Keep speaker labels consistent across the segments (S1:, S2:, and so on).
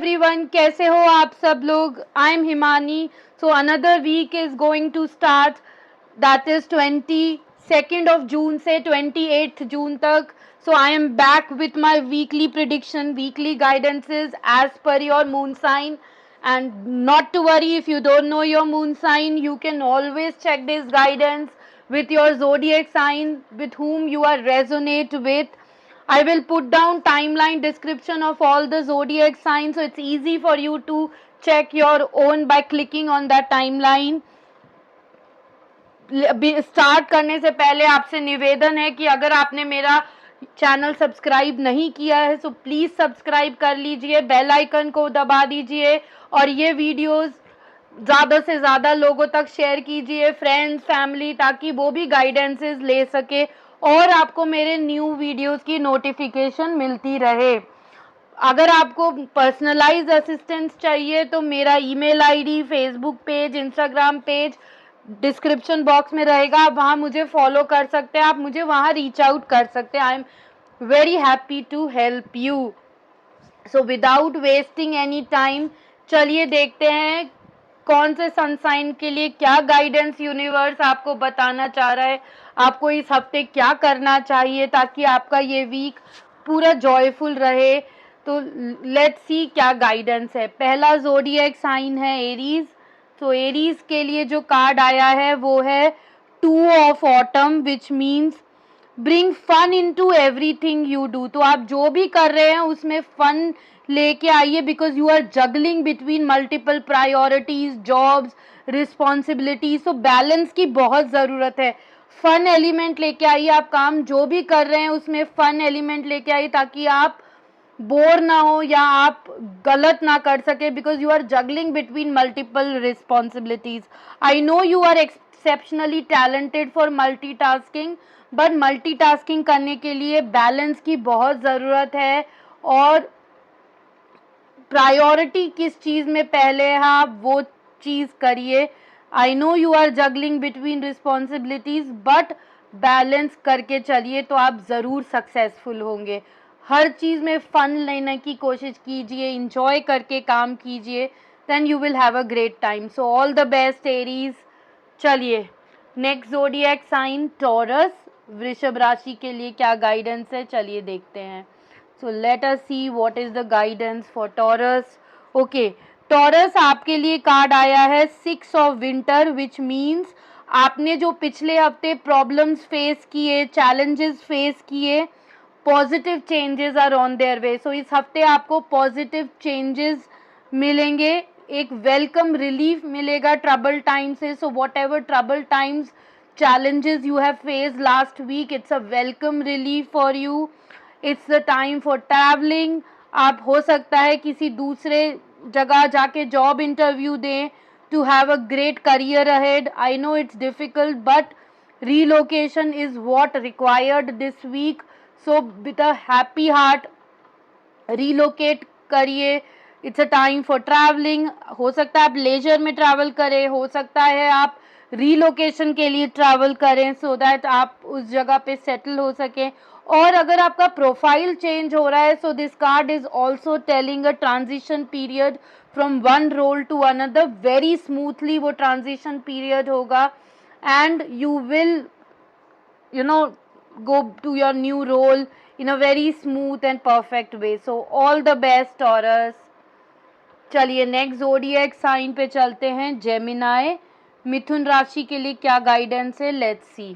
S1: Everyone, कैसे हो आप सब लोग? I am Himani. So another week is going to start, that is 22 से 28 तक. So I am back with my weekly prediction, weekly guidances as per your moon sign. And not to worry, if you don't know your moon sign, you can always check this guidance with your zodiac sign with whom you are resonate with. I will put down timeline description of all the zodiac signs, so it's easy for you to check your own by clicking on that timeline. Start करने से पहले आपसे निवेदन है कि अगर आपने मेरा चैनल सब्सक्राइब नहीं किया है तो प्लीज़ सब्सक्राइब कर लीजिए, बेल आइकन को दबा दीजिए और ये वीडियोस ज़्यादा से ज़्यादा लोगों तक शेयर कीजिए, फ्रेंड्स फैमिली, ताकि वो भी गाइडेंसेस ले सके और आपको मेरे न्यू वीडियोस की नोटिफिकेशन मिलती रहे. अगर आपको पर्सनलाइज असिस्टेंस चाहिए तो मेरा email ID, Facebook page, Instagram page description box में रहेगा. आप वहाँ मुझे फॉलो कर सकते हैं, आप मुझे वहाँ रीच आउट कर सकते हैं. I am very happy to help you. So without wasting any time, चलिए देखते हैं कौन से सनसाइन के लिए क्या गाइडेंस यूनिवर्स आपको बताना चाह रहा है, आपको इस हफ्ते क्या करना चाहिए ताकि आपका ये वीक पूरा जॉयफुल रहे. तो लेट्स सी क्या गाइडेंस है. पहला ज़ोडिएक साइन है एरीज. तो एरीज के लिए जो कार्ड आया है वो है 2 of autumn, which means bring fun into everything you do. तो आप जो भी कर रहे हैं उसमें फन लेके आइए, because you are juggling between multiple priorities, jobs, responsibilities. तो बैलेंस की बहुत ज़रूरत है. फन एलिमेंट लेके आइए, आप काम जो भी कर रहे हैं उसमें फन एलिमेंट लेके आइए ताकि आप बोर ना हो या आप गलत ना कर सके, because you are juggling between multiple responsibilities. I know you are exceptionally talented for multitasking, but multitasking करने के लिए बैलेंस की बहुत ज़रूरत है और प्रायोरिटी किस चीज़ में पहले है आप वो चीज़ करिए. I know you are juggling between responsibilities, but balance करके चलिए तो आप ज़रूर सक्सेसफुल होंगे. हर चीज़ में फ़न लेने की कोशिश कीजिए, इंजॉय करके काम कीजिए, then you will have a great time. So all the best Aries. चलिए नेक्स्ट ज़ोडिएक साइन टॉरस, वृषभ राशि के लिए क्या गाइडेंस है, चलिए देखते हैं. So let us see what is the guidance for Taurus. Okay, Taurus आपके लिए कार्ड आया है 6 of winter, which means आपने जो पिछले हफ्ते प्रॉब्लम्स फेस किए, चैलेंजेस फेस किए, positive changes are on their way. So इस हफ्ते आपको पॉजिटिव चेंजेस मिलेंगे, एक वेलकम रिलीफ मिलेगा ट्रबल टाइम से. So whatever trouble times, challenges you have faced last week, it's a welcome relief for you. It's the time for traveling. आप हो सकता है किसी दूसरे जगह जाके जॉब इंटरव्यू दें to have a great career ahead. I know it's difficult, but relocation is what required this week. So with a happy heart relocate करिए. It's a time for traveling. हो सकता है आप लेजर में travel करें, हो सकता है आप रीलोकेशन के लिए ट्रैवल करें सो दैट आप उस जगह पे सेटल हो सकें. और अगर आपका प्रोफाइल चेंज हो रहा है, so this card is also telling a transition period from one role to another. Very smoothly वो ट्रांजिशन पीरियड होगा and you will go to your new role in a very smooth and perfect way. So all the best Taurus. चलिए next zodiac sign पे चलते हैं. Gemini, मिथुन राशि के लिए क्या गाइडेंस है, let's see.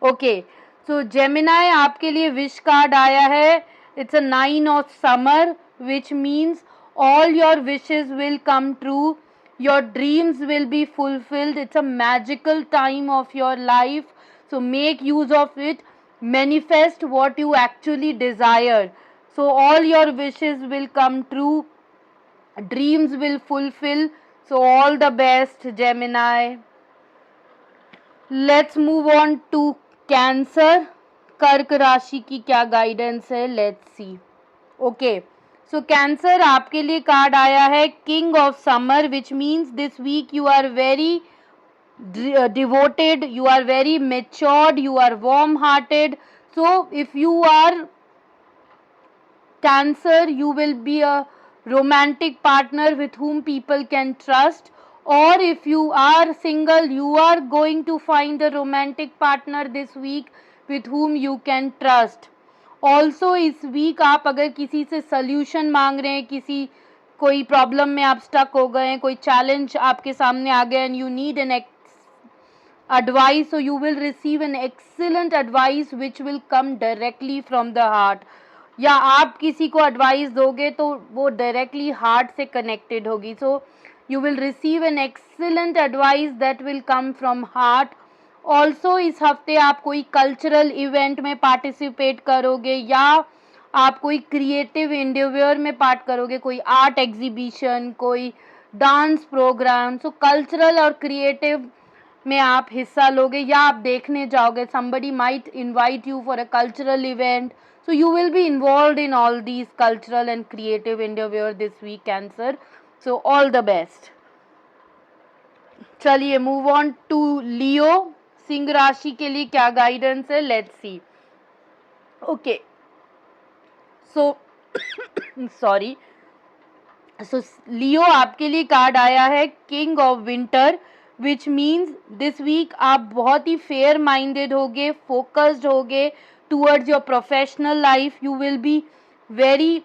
S1: Okay, so Gemini आपके लिए विश कार्ड आया है. It's a 9 of summer, which means all your wishes will come true, your dreams will be fulfilled. It's a magical time of your life, so make use of it. Manifest what you actually desire. So all your wishes will come true, dreams will fulfill. So all the best Gemini. Let's move on to Cancer. कर्क राशि की क्या guidance है, let's see. Okay, so Cancer आपके लिए card आया है king of summer, which means this week you are very devoted, you are very matured, you are warm hearted. So if you are Cancer, you will be a romantic partner with whom people can trust, or if you are single, you are going to find a romantic partner this week with whom you can trust. Also इस week आप अगर किसी से solution मांग रहे हैं, किसी कोई प्रॉब्लम में आप स्टक हो गए हैं, कोई चैलेंज आपके सामने आ गया and you need an advice, so you will receive an excellent advice which will come directly from the heart. या आप किसी को एडवाइस दोगे तो वो डायरेक्टली हार्ट से कनेक्टेड होगी. So you will receive an excellent advice that will come from heart. Also इस हफ्ते आप कोई कल्चरल इवेंट में पार्टिसिपेट करोगे या आप कोई क्रिएटिव इंडिवियर में पार्ट करोगे, कोई आर्ट एग्जीबिशन, कोई डांस प्रोग्राम. सो कल्चरल और क्रिएटिव में आप हिस्सा लोगे या आप देखने जाओगे. somebody might invite you for a cultural event, so you will be involved in all these cultural and creative endeavor this week, Cancer. So all the best. चलिए मूव ऑन टू लियो. सिंह राशि के लिए क्या guidance है, let's see. Okay, so sorry, so Leo आपके लिए card आया है king of winter, which means this week आप बहुत ही फेयर माइंडेड होगे, फोकस्ड होगे towards your professional life. You will be very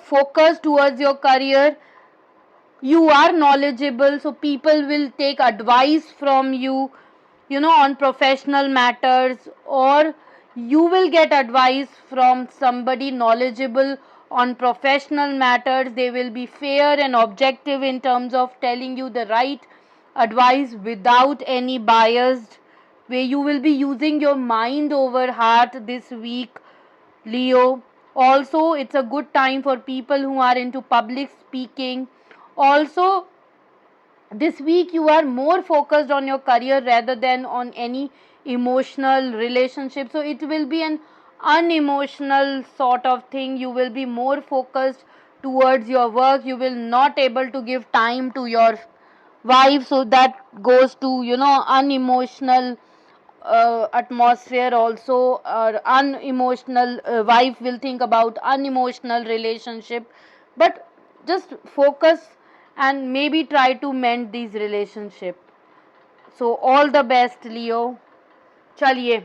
S1: focused towards your career. You are knowledgeable, so people will take advice from you, on professional matters, or you will get advice from somebody knowledgeable on professional matters. They will be fair and objective in terms of telling you the right advice without any biased way. You will be using your mind over heart this week, Leo. Also, it's a good time for people who are into public speaking. Also, this week you are more focused on your career rather than on any emotional relationship. So it will be an unemotional sort of thing. You will be more focused towards your work. You will not able to give time to your wife, so that goes to unemotional atmosphere also, or unemotional wife will think about unemotional relationship. But just focus and maybe try to mend these relationship. So all the best, Leo. चलिए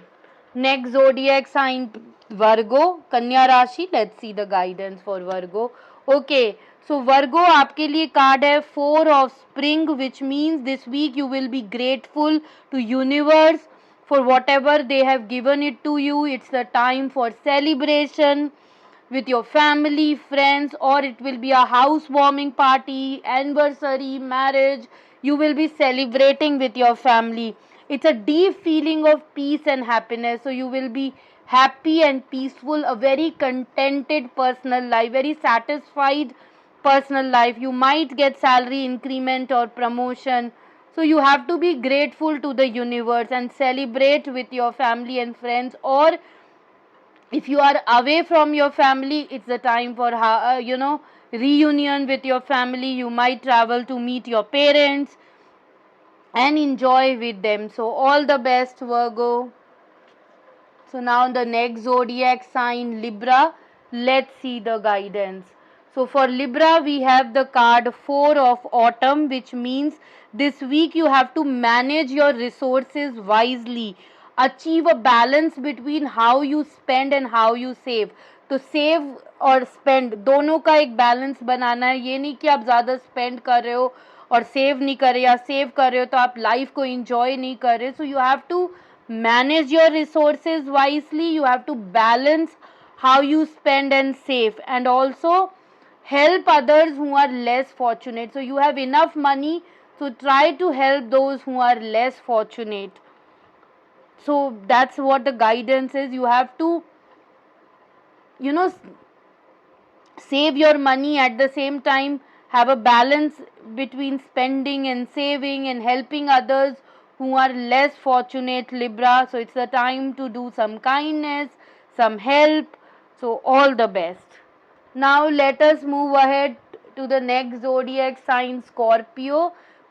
S1: next zodiac sign Virgo, कन्या राशि. Let's see the guidance for Virgo. Okay, so Virgo आपके लिए card है 4 of spring, which means this week you will be grateful to universe for whatever they have given it to you. It's the time for celebration with your family, friends, or it will be a housewarming party, anniversary, marriage. You will be celebrating with your family. It's a deep feeling of peace and happiness. So you will be happy and peaceful, a very contented personal life, very satisfied personal life. You might get salary increment or promotion. So you have to be grateful to the universe and celebrate with your family and friends. Or if you are away from your family, it's the time for reunion with your family. You might travel to meet your parents and enjoy with them. So all the best, Virgo. So now the next zodiac sign, Libra. Let's see the guidance. So for Libra, we have the card 4 of autumn, which means this week you have to manage your resources wisely. Achieve a balance between how you spend and how you save. तो save और spend दोनों का एक balance बनाना है. ये नहीं कि आप ज़्यादा स्पेंड कर रहे हो और सेव नहीं कर रहे, या सेव कर रहे हो तो आप लाइफ को इंजॉय नहीं कर रहे. So you have to manage your resources wisely. You have to balance how you spend and save, and also help others who are less fortunate. So you have enough money, so try to help those who are less fortunate. So that's what the guidance is. You have to save your money, at the same time have a balance between spending and saving and helping others who are less fortunate, Libra. So it's the time to do some kindness, some help. So all the best. Now let us move ahead to the next zodiac sign, Scorpio.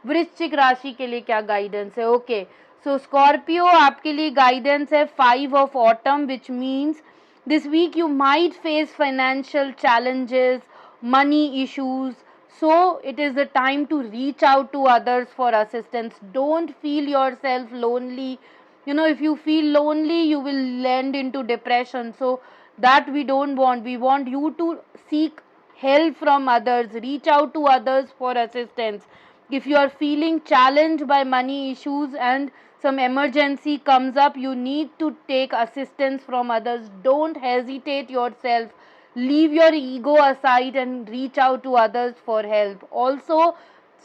S1: वृश्चिक राशि के लिए क्या guidance है? Okay, सो Scorpio आपके लिए guidance है 5 of autumn, which means this week you might face financial challenges, money issues. So it is the time to reach out to others for assistance. Don't feel yourself lonely. If you feel lonely, you will land into depression. So that we don't want. We want you to seek help from others, reach out to others for assistance. If you are feeling challenged by money issues and some emergency comes up, you need to take assistance from others. Don't hesitate yourself. Leave your ego aside and reach out to others for help. Also,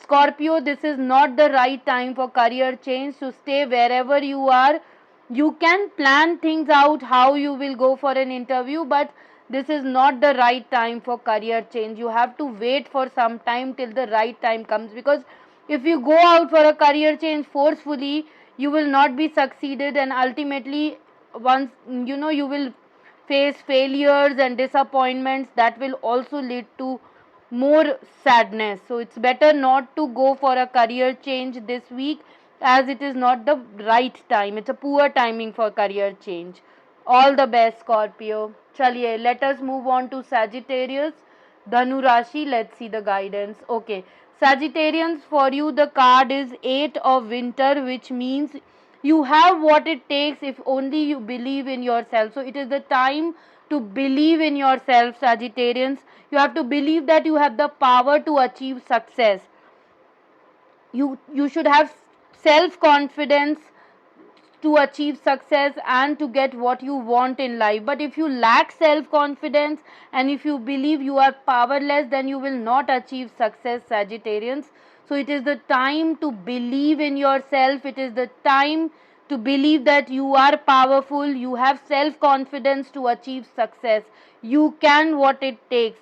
S1: Scorpio, this is not the right time for career change. So stay wherever you are. You can plan things out how you will go for an interview, but this is not the right time for career change. You have to wait for some time till the right time comes, because if you go out for a career change forcefully, you will not be succeeded, and ultimately once you will face failures and disappointments that will also lead to more sadness. So it's better not to go for a career change this week, as it is not the right time. It's a poor timing for career change. All the best, Scorpio. Chaliye, let us move on to Sagittarius. Dhanu Rashi, let's see the guidance. Okay, Sagittarians, for you the card is 8 of Winter, which means you have what it takes if only you believe in yourself. So it is the time to believe in yourself, Sagittarians. You have to believe that you have the power to achieve success. You should have self confidence to achieve success and to get what you want in life. But if you lack self confidence and if you believe you are powerless, then you will not achieve success, Sagittarians. So it is the time to believe in yourself. It is the time to believe that you are powerful. You have self confidence to achieve success. You can what it takes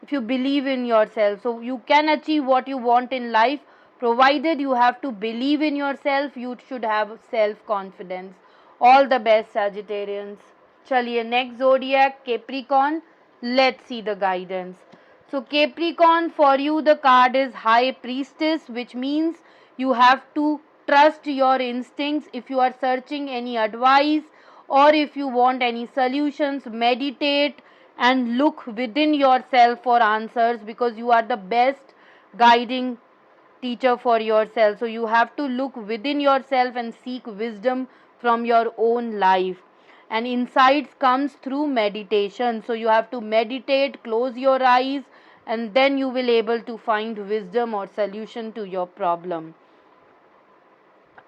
S1: if you believe in yourself. So you can achieve what you want in life, provided you have to believe in yourself. You should have self confidence. All the best, Sagittarians. Chaliye, next zodiac, Capricorn. Let's see the guidance. So Capricorn, for you the card is High Priestess, which means you have to trust your instincts. If you are searching any advice or if you want any solutions, meditate and look within yourself for answers, because you are the best guiding teacher for yourself. So you have to look within yourself and seek wisdom from your own life. And insights comes through meditation. So you have to meditate, close your eyes, and then you will able to find wisdom or solution to your problem.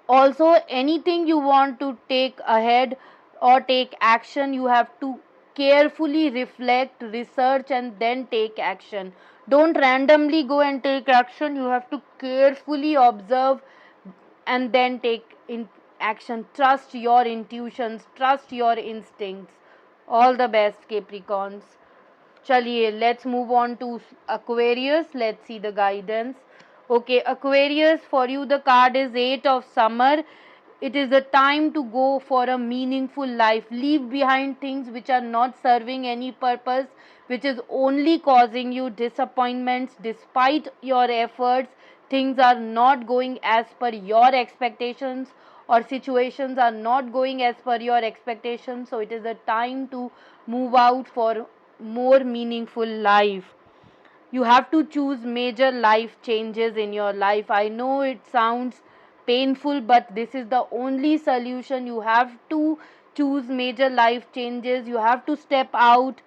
S1: Also, anything you want to take ahead or take action, you have to carefully reflect, research, and then take action. Don't randomly go and take action. You have to carefully observe and then take in action. Trust your intuitions, trust your instincts. All the best, Capricorns. Chaliye, let's move on to Aquarius. Let's see the guidance. Okay, Aquarius, for you the card is 8 of Summer. It is the time to go for a meaningful life. Leave behind things which are not serving any purpose, which is only causing you disappointments despite your efforts. Things are not going as per your expectations, or situations are not going as per your expectations. So it is the time to move out for more meaningful life. You have to choose major life changes in your life. I know it sounds painful, but this is the only solution. You have to choose major life changes. You have to step out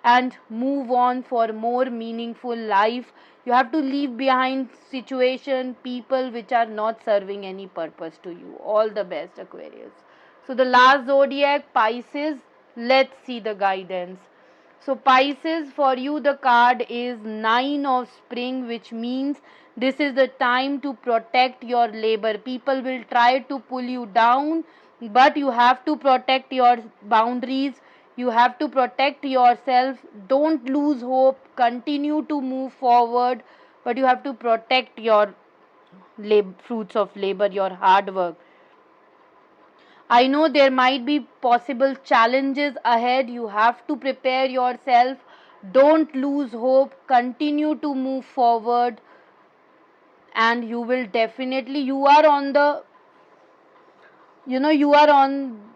S1: and move on for more meaningful life. You have to leave behind situation, people which are not serving any purpose to you. All the best, Aquarius. So the last zodiac, Pisces. Let's see the guidance. So Pisces, for you the card is 9 of Spring, which means this is the time to protect your labor. People will try to pull you down, but you have to protect your boundaries. You have to protect yourself. Don't lose hope. Continue to move forward, but you have to protect your fruits of labor, your hard work. I know there might be possible challenges ahead. You have to prepare yourself. Don't lose hope. Continue to move forward, and you will definitely, you are on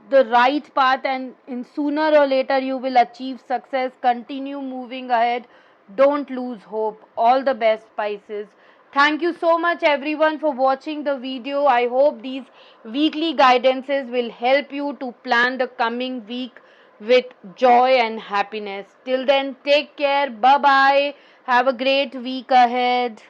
S1: the right path, and in sooner or later you will achieve success. Continue moving ahead. Don't lose hope. All the best, Pisces. Thank you so much everyone for watching the video. I hope these weekly guidances will help you to plan the coming week with joy and happiness. Till then, take care. Bye bye. Have a great week ahead.